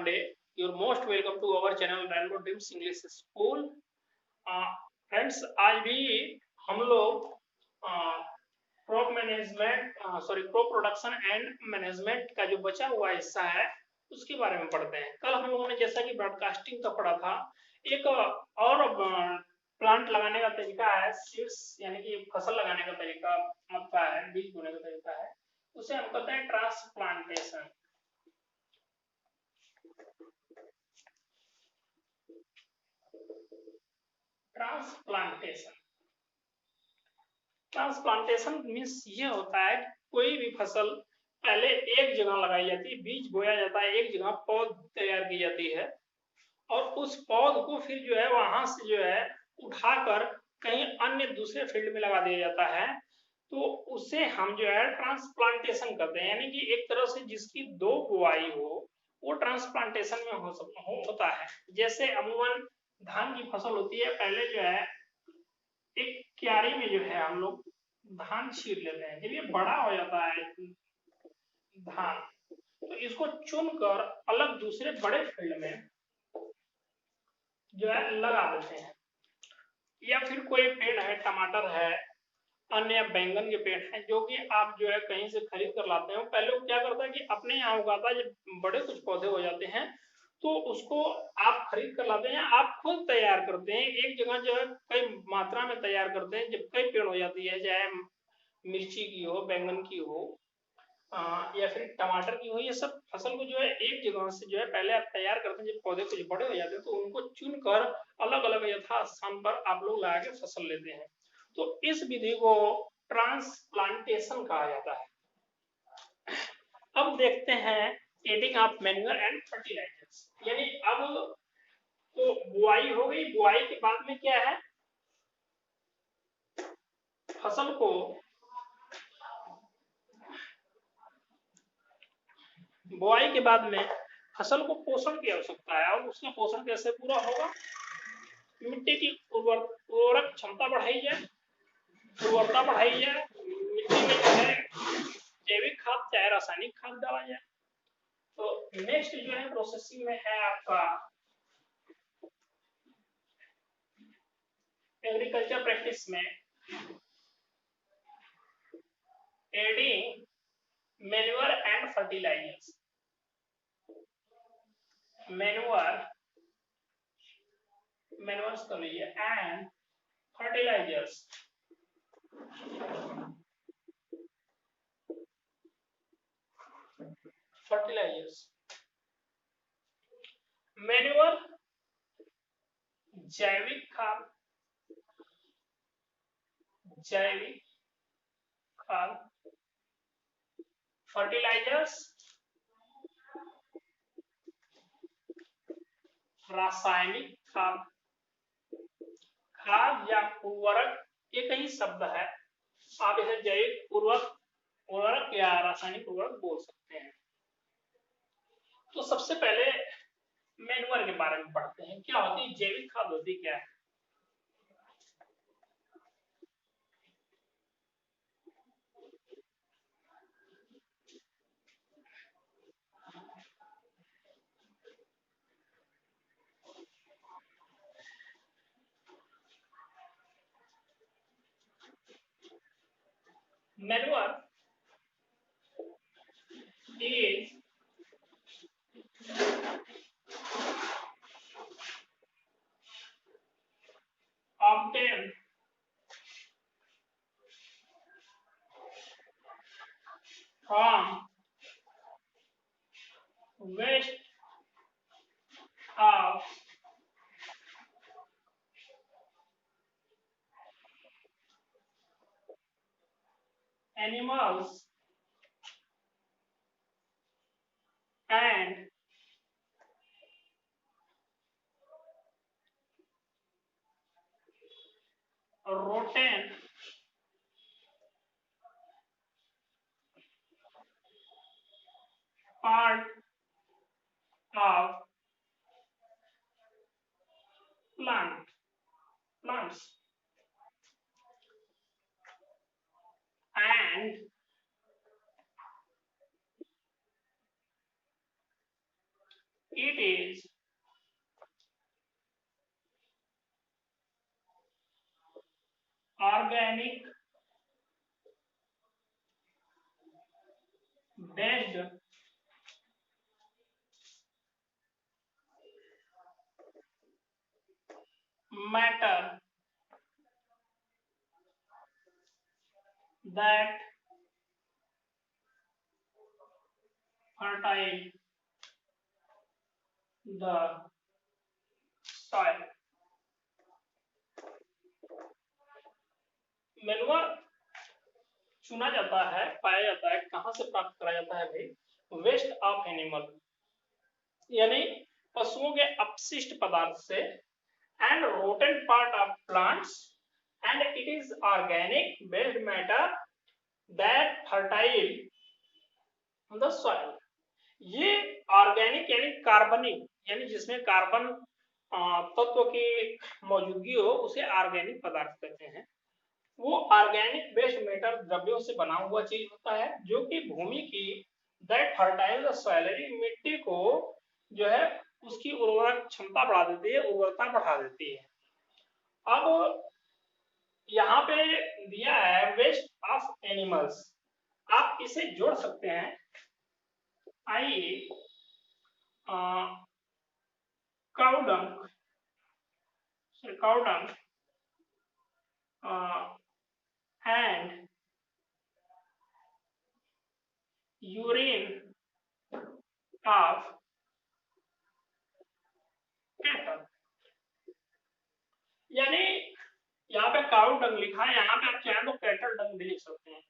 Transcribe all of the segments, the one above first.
Pandey. You're most welcome to our channel Rainbow Dreams English School. Friends, आज भी हम लोग क्रॉप प्रोडक्शन एंड मैनेजमेंट का जो बचा हुआ हिस्सा है उसके बारे में पढ़ते हैं। कल हम लोगों ने जैसा कि ब्रॉडकास्टिंग का पढ़ा था, एक और प्लांट लगाने का तरीका है, सीड्स यानी कि फसल लगाने का तरीका आपका है, बीज बोने का तरीका है, उसे हम कहते हैं ट्रांसप्लांटेशन। ट्रांसप्लांटेशन मीन्स ये होता है कि कोई भी फसल पहले एक जगह लगाई जाती है, बीज बोया जाता है, एक जगह पौध तैयार की जाती है और उस पौध को फिर जो है वहां से जो है उठाकर कहीं अन्य दूसरे फील्ड में लगा दिया जाता है, तो उसे हम जो है ट्रांसप्लांटेशन करते हैं। यानी कि एक तरह से जिसकी दो बुआई हो वो ट्रांसप्लांटेशन में होता है। जैसे अमूमन धान की फसल होती है, पहले जो है एक क्यारी में जो है हम लोग धान छीट लेते हैं। जब ये बड़ा हो जाता है धान, तो इसको चुनकर अलग दूसरे बड़े फील्ड में जो है लगा देते हैं। या फिर कोई पेड़ है, टमाटर है, अन्य बैंगन के पेड़ हैं, जो कि आप जो है कहीं से खरीद कर लाते हो। पहले वो क्या करता है कि अपने यहाँ उगाता है, जब बड़े कुछ पौधे हो जाते हैं तो उसको आप खरीद कर लाते हैं, आप खुद तैयार करते हैं, एक जगह जो है कई मात्रा में तैयार करते हैं। जब कई पेड़ हो जाती है, चाहे मिर्ची की हो, बैंगन की हो या फिर टमाटर की हो, ये सब फसल को जो है एक जगह से जो है पहले आप तैयार करते हैं। जब पौधे कुछ बड़े हो जाते हैं तो उनको चुनकर अलग अलग यथा स्थान पर आप लोग लगा के फसल लेते हैं। तो इस विधि को ट्रांसप्लांटेशन कहा जाता है। अब देखते हैं adding of manure and fertilisers. यानी अब तो बुआई हो गई, बुआई के बाद में क्या है, फसल को बुआई के बाद में फसल को पोषण की आवश्यकता है। और उसका पोषण कैसे पूरा होगा? मिट्टी की उर्वरक क्षमता बढ़ाई जाए, उर्वरता बढ़ाई जाए, मिट्टी में जो है जैविक खाद चाहे रासायनिक खाद डाला जाए। तो नेक्स्ट जो है प्रोसेसिंग में है आपका एग्रीकल्चर प्रैक्टिस में adding manure and fertilisers. Manures कर लीजिए एंड फर्टिलाइजर्स। मैन्यूअर जैविक खाद, फर्टिलाइजर्स रासायनिक खाद या उर्वरक, एक ही शब्द है, आप इसे जैविक उर्वरक या रासायनिक उर्वरक बोल सकते हैं। तो सबसे पहले मैन्यूअर के बारे में पढ़ते हैं। क्या होती है जैविक खाद, होती क्या है? Manure is obtained from waste of animals and rotten part of plants and it is organic based matter that fertile the soil. Manure चुना जाता है, पाया जाता है, कहां से प्राप्त करा जाता है भाई? वेस्ट ऑफ एनिमल, यानी पशुओं के अपशिष्ट पदार्थ से, and rotten part of plants, and it is organic based matter that fertile the soil. ये ऑर्गेनिक यानी कार्बनिक, यानी जिसमें कार्बन तत्व की मौजूदगी हो, उसे ऑर्गेनिक पदार्थ कहते हैं। वो ऑर्गेनिक बेस्ड मैटर द्रव्यों से बना हुआ चीज होता है जो कि भूमि की दैट फर्टाइल द सॉइल, मिट्टी को जो है उसकी उर्वरक क्षमता बढ़ा देती है, उर्वरता बढ़ा देती है। अब यहाँ पे दिया है वेस्ट ऑफ एनिमल्स, आप इसे जोड़ सकते हैं। आइए cow dung and urine of cattle, यानी यहाँ पे काउ डंग लिखा है, यहाँ पे आप चाहें तो कैटल डंग भी लिख सकते हैं।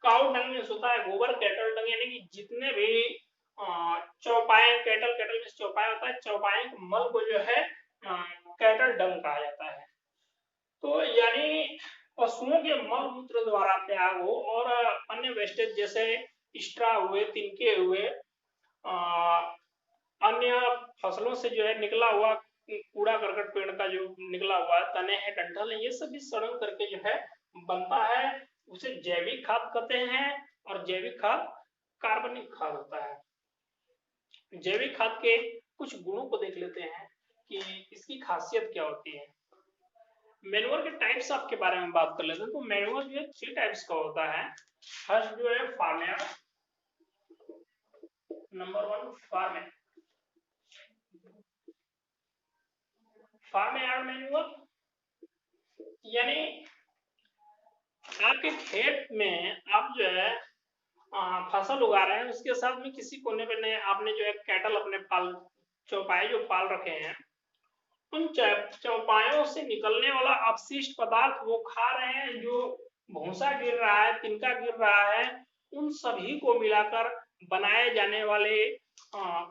काउ डंग में होता है गोबर, कैटल डंग यानी कि जितने भी चौपाए, कैटल में चौपाया होता है, चौपाए के मल को जो है कैटल डंग कहा जाता है। तो यानी पशुओं के मल मूत्र द्वारा त्याग हो और अन्य वेस्टेज जैसे स्ट्रा हुए, तिनके हुए, अन्य फसलों से जो है निकला हुआ कूड़ा करकट, पेड़ का जो निकला हुआ तने हैं, डंठल है, ये सब भी सड़न करके जो है बनता है, उसे जैविक खाद कहते हैं। और जैविक खाद कार्बनिक खाद होता है। जैविक खाद के कुछ गुणों को देख लेते हैं कि इसकी खासियत क्या होती है। मैन्योर के टाइप्स आपके बारे में बात कर लेते हैं। तो मैन्योर जो है 3 टाइप्स का होता है। फर्स्ट जो है फार्मयार्ड, नंबर 1 फार्मयार्ड मैन्योर, यानी आपके खेत में आप जो है फसल उगा रहे हैं, उसके साथ में किसी कोने पे आपने जो है कैटल अपने पाल, चौपाए जो पाल रखे हैं, उन चौपायों से निकलने वाला अपशिष्ट पदार्थ वो खा रहे हैं, जो भूसा गिर रहा है, तिनका गिर रहा है, उन सभी को मिलाकर बनाए जाने वाले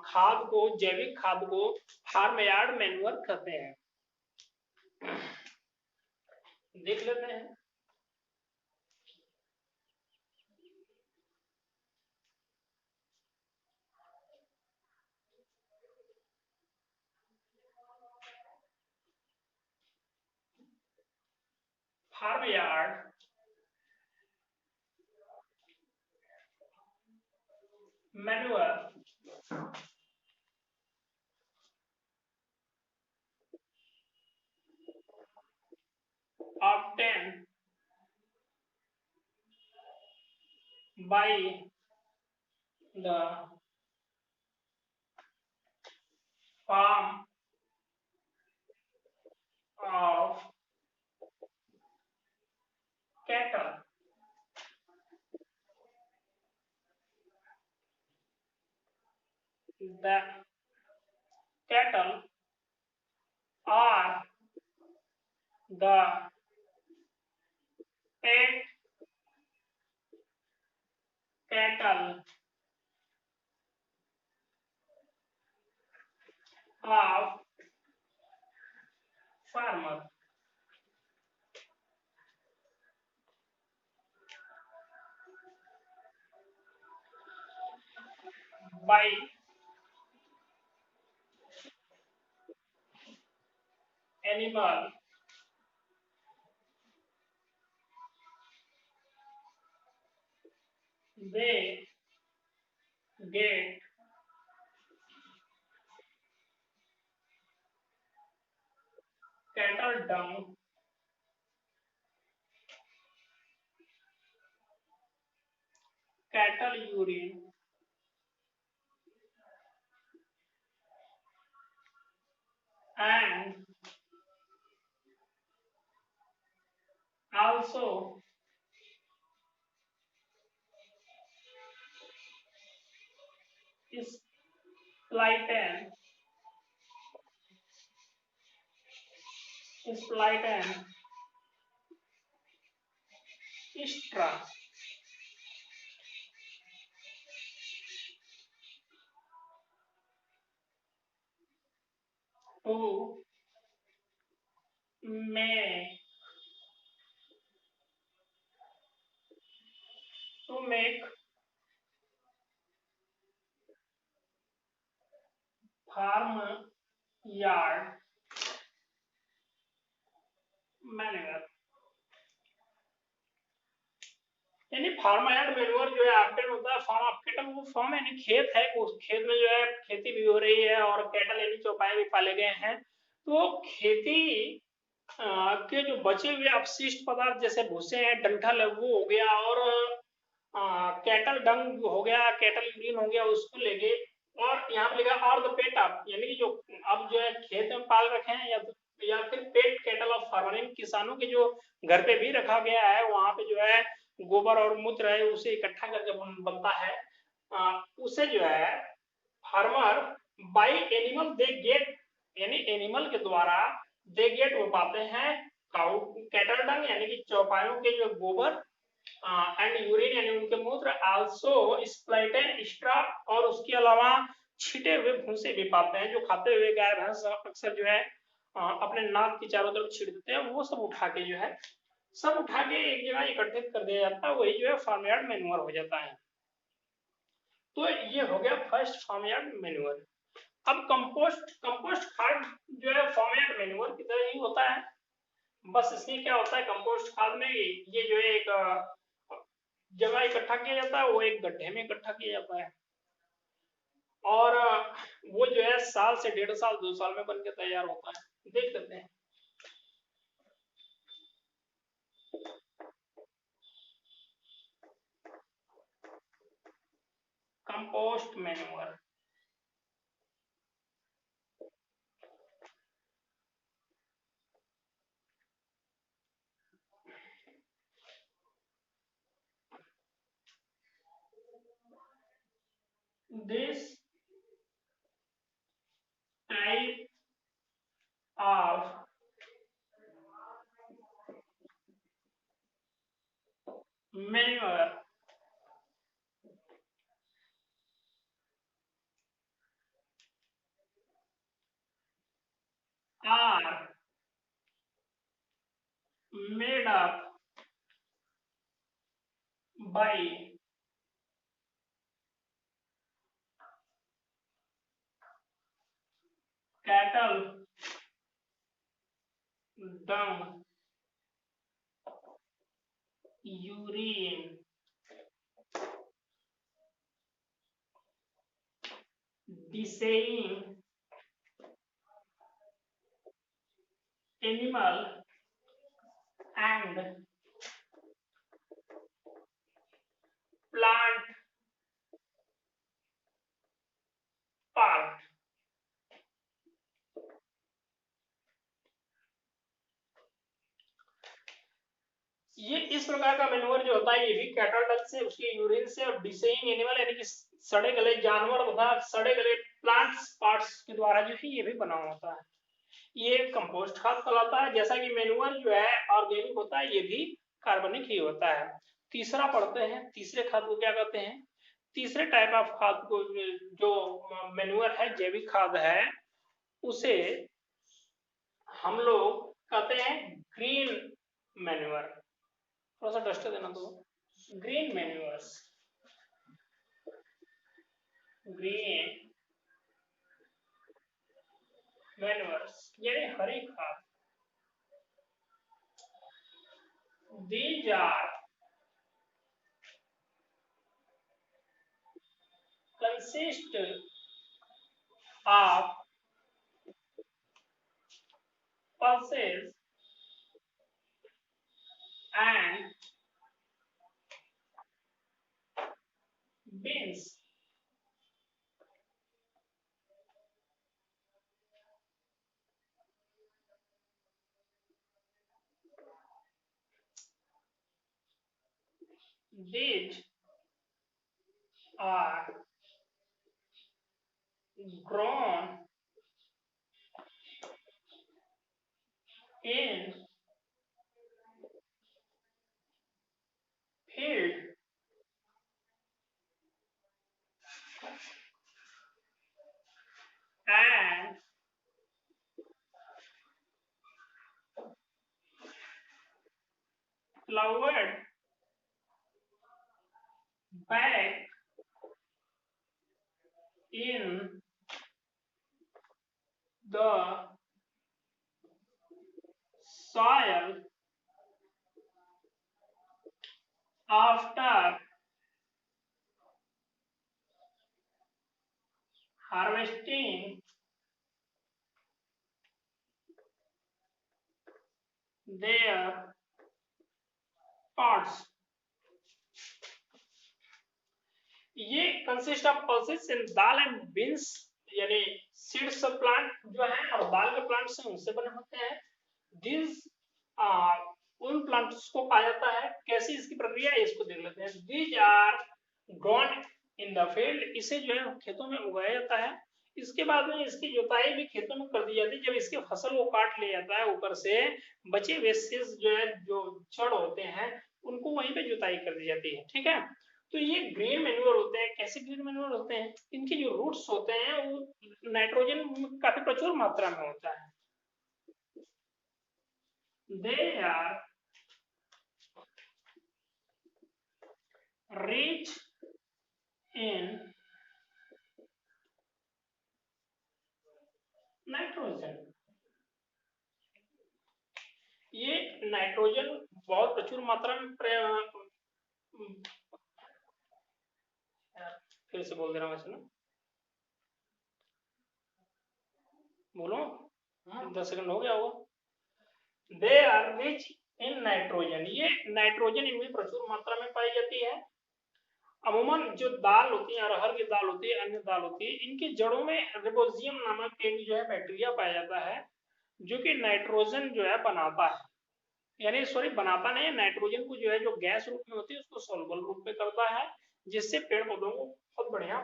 खाद को, जैविक खाद को फार्मयार्ड मैन्योर कहते हैं। देख लेते हैं। Farmyard manure obtained by the farm of cattle. The cattle are the pet cattle of farmer. By animal they get cattle dung, cattle urine, and also splitten, extra to make farm yard manure। यानी farm yard manure जो है obtain होता है farm of cattle. वो farm यानी खेत है, उस खेत में जो है खेती भी हो रही है और कैटल यानी चौपाए भी पाले गए हैं। तो खेती के जो बचे हुए अपशिष्ट पदार्थ जैसे भूसे हैं, डंठल है, वो हो गया, और कैटल डंग हो गया, कैटल यूरिन हो गया, उसको लेके, और यहाँ पे लिखा और द पेट अप, यानी कि जो अब जो है खेत में पाल रखे हैं या फिर पेट कैटल ऑफ फार्मर, किसानों के जो घर पे भी रखा गया है, वहां पे जो है गोबर और मूत्र है उसे इकट्ठा करके बनता है। उसे जो है farmer by animal they get, यानी एनिमल के द्वारा दे गेट वो पाते हैं काउ कैटल डंग, यानी कि चौपायों के जो गोबर, एंड यूरिन यानी उनके मूत्र, आल्सो स्प्लाइटेन एक्स्ट्रा, और उसके अलावा छिटे हुए भूसे भी पाते हैं जो खाते हुए गाय भैंस अक्सर जो है अपने नाक के चारों तरफ छिड़ देते हैं। वो सब उठा के जो है सब उठा के एक जगह इकट्ठित कर दिया जाता है, वही जो है फार्मयार्ड मैन्योर हो जाता है। तो ये हो गया फर्स्ट फार्मयार्ड मैन्योर। अब कंपोस्ट खाद जो है फार्मयार्ड मैन्योर की तरह ही होता है, बस इसमें क्या होता है, कंपोस्ट खाद में ये जो है एक जगह इकट्ठा किया जाता है, वो एक गड्ढे में इकट्ठा किया जाता है, और वो जो है साल से 1.5 साल 2 साल में बनके तैयार होता है। देख लेते हैं compost manure. This type of manure are made up by cattle dung, urine, decaying animal, and plant part। ये इस प्रकार का मैन्योर जो होता है ये भी कैटल डंग से, उसके यूरिन से, और डिसेइंग एनिमल यानी कि सड़े गले जानवर तथा सड़े गले प्लांट्स पार्ट्स के द्वारा जो है ये भी बना होता है। ये कंपोस्ट खाद कहलाता है। जैसा कि मैन्योर जो है ऑर्गेनिक होता है, ये भी कार्बनिक ही होता है। तीसरा पढ़ते हैं, तीसरे खाद को क्या कहते हैं। तीसरे टाइप ऑफ खाद को जो मैन्योर है, जैविक खाद है, उसे हम लोग कहते हैं ग्रीन मैन्योर। थोड़ा सा डस्टर देना तो। ग्रीन मैन्योर्स, ग्रीन मैन्योर्स यानी हरी खाद। These are consist of pulses beans, these are grown in field and flowered back in the soil after harvesting their pods. ये consist of pulses in dal and beans, यानी seeds of plant जो है और दाल के plants हैं उनसे बने होते हैं। दिस उन प्लांट्स को पाया जाता है। कैसी इसकी प्रक्रिया है इसको देख लेते हैं। These are grown in the field, इसे जो है खेतों में उगाया जाता है। इसके बाद में इसकी जुताई भी खेतों में कर दी जाती है। जब इसकी फसल को काट लिया जाता है, ऊपर से बचे हुए शेष जो है जो जड़ होते हैं उनको वहीं पे जुताई कर दी जाती है। ठीक है, तो ये ग्रीन मैन्योर होते हैं। कैसे ग्रीन मैन्योर होते हैं? इनके जो रूट्स होते हैं वो नाइट्रोजन काफी प्रचुर मात्रा में होता है। They are rich in nitrogen, ये नाइट्रोजन बहुत प्रचुर मात्रा में फिर से बोल दे रहा हूँ वैसे ना, बोलो 10 सेकंड हो गया होगा। They are rich in nitrogen, ये नाइट्रोजन इनमें प्रचुर मात्रा में पाई जाती है। अमूमन जो दाल होती है, अरहर की दाल होती है, अन्य दाल होती है, इनकी जड़ों में रिबोजियम नामक एक जो है बैक्टीरिया पाया जाता है जो कि नाइट्रोजन जो है बनाता है, यानी सॉरी बनाता नहीं, नाइट्रोजन को जो है जो गैस रूप में होती है उसको सॉल्युबल रूप में करता है, जिससे पेड़ पौधों को बहुत बढ़िया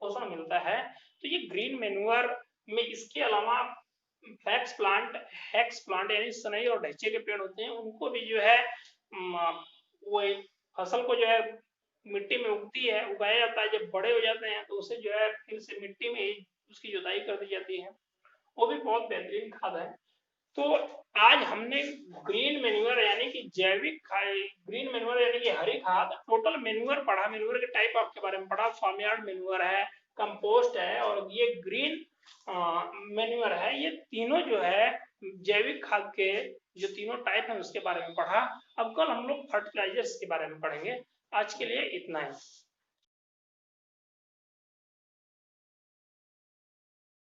पोषण मिलता है। तो ये ग्रीन मैन्योर में इसके अलावा हेक्स प्लांट यानी सनई और ढैचे के पेड़ होते हैं, उनको भी जो है वो फसल को जो है मिट्टी में उगती है, उगाया जाता है। जब बड़े हो जाते हैं तो उसे जो है फिर से मिट्टी में उसकी जुताई कर दी जाती है। वो भी बहुत बेहतरीन खाद है। तो आज हमने ग्रीन मैन्योर यानी कि जैविक ग्रीन मैन्योर यानी कि हरी खाद, टोटल मैन्योर पढ़ा, मैन्योर के टाइप आपके बारे में पढ़ा। फार्म यार्ड मैन्योर है, कंपोस्ट है और ये ग्रीन मैन्योर है। ये तीनों जो है जैविक खाद के जो तीनों टाइप है उसके बारे में पढ़ा। अब कल हम लोग फर्टिलाइजर्स के बारे में पढ़ेंगे। आज के लिए इतना ही।